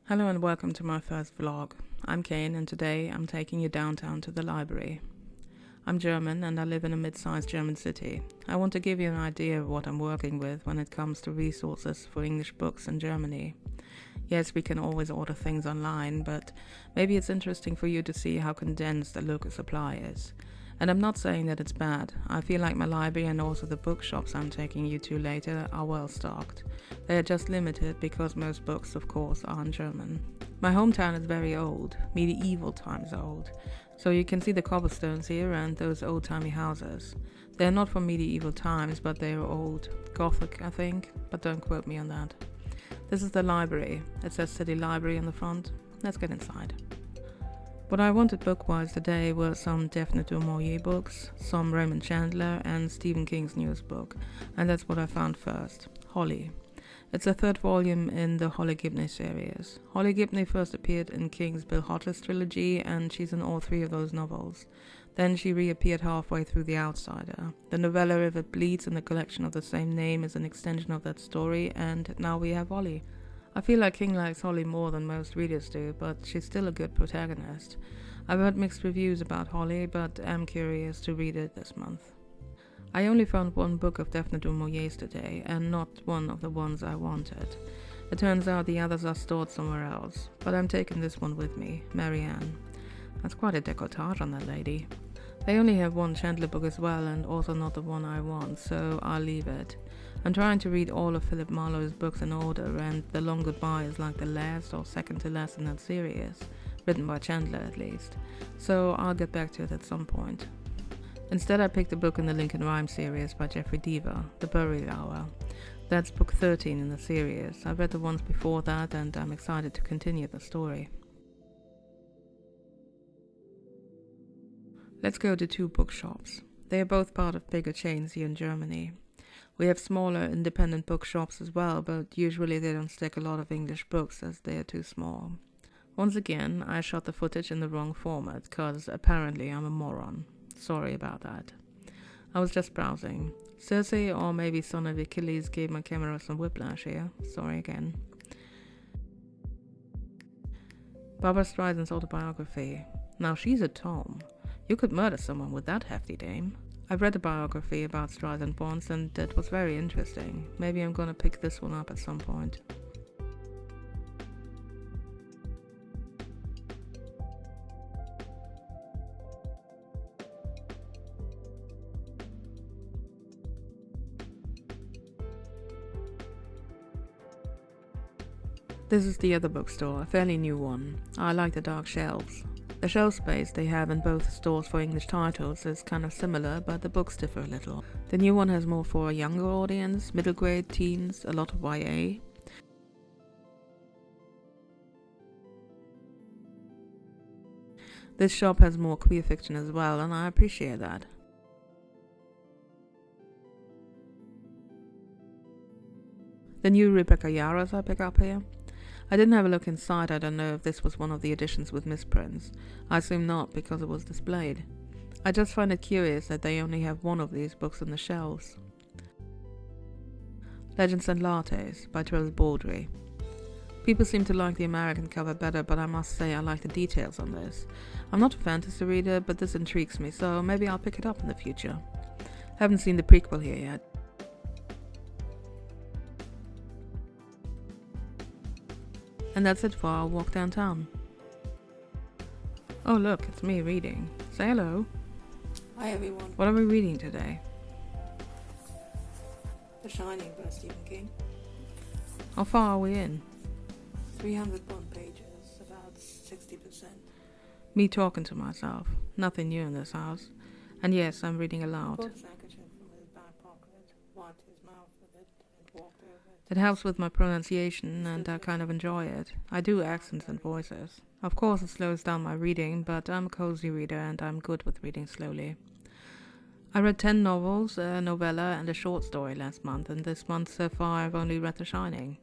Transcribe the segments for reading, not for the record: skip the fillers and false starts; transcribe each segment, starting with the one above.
Hello and welcome to my first vlog. I'm Kane and today I'm taking you downtown to the library. I'm German and I live in a mid-sized German city. I want to give you an idea of what I'm working with when it comes to resources for English books in Germany. Yes, we can always order things online, but maybe it's interesting for you to see how condensed the local supply is. And I'm not saying that it's bad. I feel like my library and also the bookshops I'm taking you to later are well stocked. They are just limited because most books, of course, are in German. My hometown is very old, medieval times old. So you can see the cobblestones here and those old-timey houses. They're not from medieval times, but they are old. Gothic, I think, but don't quote me on that. This is the library. It says City Library on the front. Let's get inside. What I wanted book-wise today were some Daphne du Maurier books, some Raymond Chandler and Stephen King's newest book, and that's what I found first, Holly. It's the third volume in the Holly Gibney series. Holly Gibney first appeared in King's Bill Hodges trilogy and she's in all three of those novels. Then she reappeared halfway through The Outsider. The novella River Bleeds in the collection of the same name is an extension of that story, and now we have Holly. I feel like King likes Holly more than most readers do, but she's still a good protagonist. I've heard mixed reviews about Holly, but am curious to read it this month. I only found one book of Daphne du Maurier's today, and not one of the ones I wanted. It turns out the others are stored somewhere else, but I'm taking this one with me, Marianne. That's quite a decolletage on that lady. They only have one Chandler book as well, and also not the one I want, so I'll leave it. I'm trying to read all of Philip Marlowe's books in order, and The Long Goodbye is like the last or second to last in that series, written by Chandler at least, so I'll get back to it at some point. Instead I picked a book in the Lincoln Rhyme series by Jeffrey Deaver, The Burial Hour. That's book 13 in the series. I've read the ones before that and I'm excited to continue the story. Let's go to two bookshops. They are both part of bigger chains here in Germany. We have smaller independent bookshops as well, but usually they don't stack a lot of English books as they are too small. Once again, I shot the footage in the wrong format, cause apparently I'm a moron. Sorry about that. I was just browsing. Circe or maybe Son of Achilles gave my camera some whiplash here. Sorry again. Barbara Streisand's autobiography. Now she's a Tom. You could murder someone with that hefty dame. I've read a biography about Streisand once and it was very interesting. Maybe I'm gonna pick this one up at some point. This is the other bookstore, a fairly new one. I like the dark shelves. The shelf space they have in both stores for English titles is kind of similar, but the books differ a little. The new one has more for a younger audience, middle grade, teens, a lot of YA. This shop has more queer fiction as well, and I appreciate that. The new Rebecca Yarros I pick up here. I didn't have a look inside. I don't know if this was one of the editions with misprints. I assume not, because it was displayed. I just find it curious that they only have one of these books on the shelves. Legends and Lattes by Trills Baldry. People seem to like the American cover better, but I must say I like the details on this. I'm not a fantasy reader, but this intrigues me, so maybe I'll pick it up in the future. Haven't seen the prequel here yet. And that's it for our walk downtown. Oh look, it's me reading. Say hello. Hi everyone. What are we reading today? The Shining by Stephen King. How far are we in? 301 pages, about 60%. Me talking to myself. Nothing new in this house. And yes, I'm reading He aloud. pulled his handkerchief from his back pocket, wiped his mouth with it, and walked over it. It helps with my pronunciation and I kind of enjoy it. I do accents and voices. Of course it slows down my reading, but I'm a cozy reader and I'm good with reading slowly. I read 10 novels, a novella and a short story last month, and this month so far I've only read The Shining.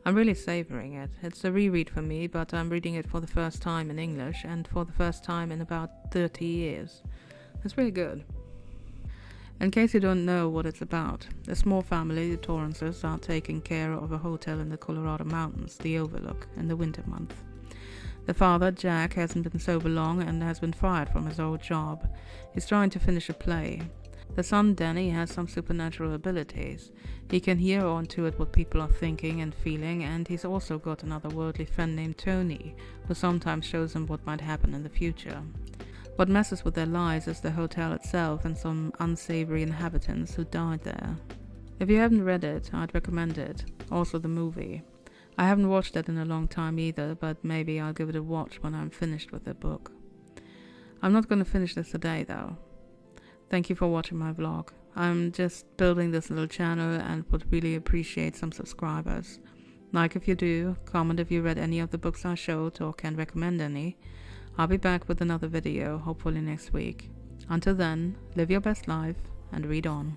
I'm really savouring it. It's a reread for me, but I'm reading it for the first time in English and for the first time in about 30 years. It's really good. In case you don't know what it's about, a small family, the Torrances, are taking care of a hotel in the Colorado mountains, the Overlook, in the winter month. The father, Jack, hasn't been sober long and has been fired from his old job. He's trying to finish a play. The son, Danny, has some supernatural abilities. He can hear or intuit what people are thinking and feeling, and he's also got another worldly friend named Tony, who sometimes shows him what might happen in the future. What messes with their lives is the hotel itself and some unsavory inhabitants who died there. If you haven't read it, I'd recommend it. Also the movie. I haven't watched it in a long time either, but maybe I'll give it a watch when I'm finished with the book. I'm not going to finish this today though. Thank you for watching my vlog. I'm just building this little channel and would really appreciate some subscribers. Like if you do, comment if you read any of the books I showed or can recommend any. I'll be back with another video, hopefully next week. Until then, live your best life and read on.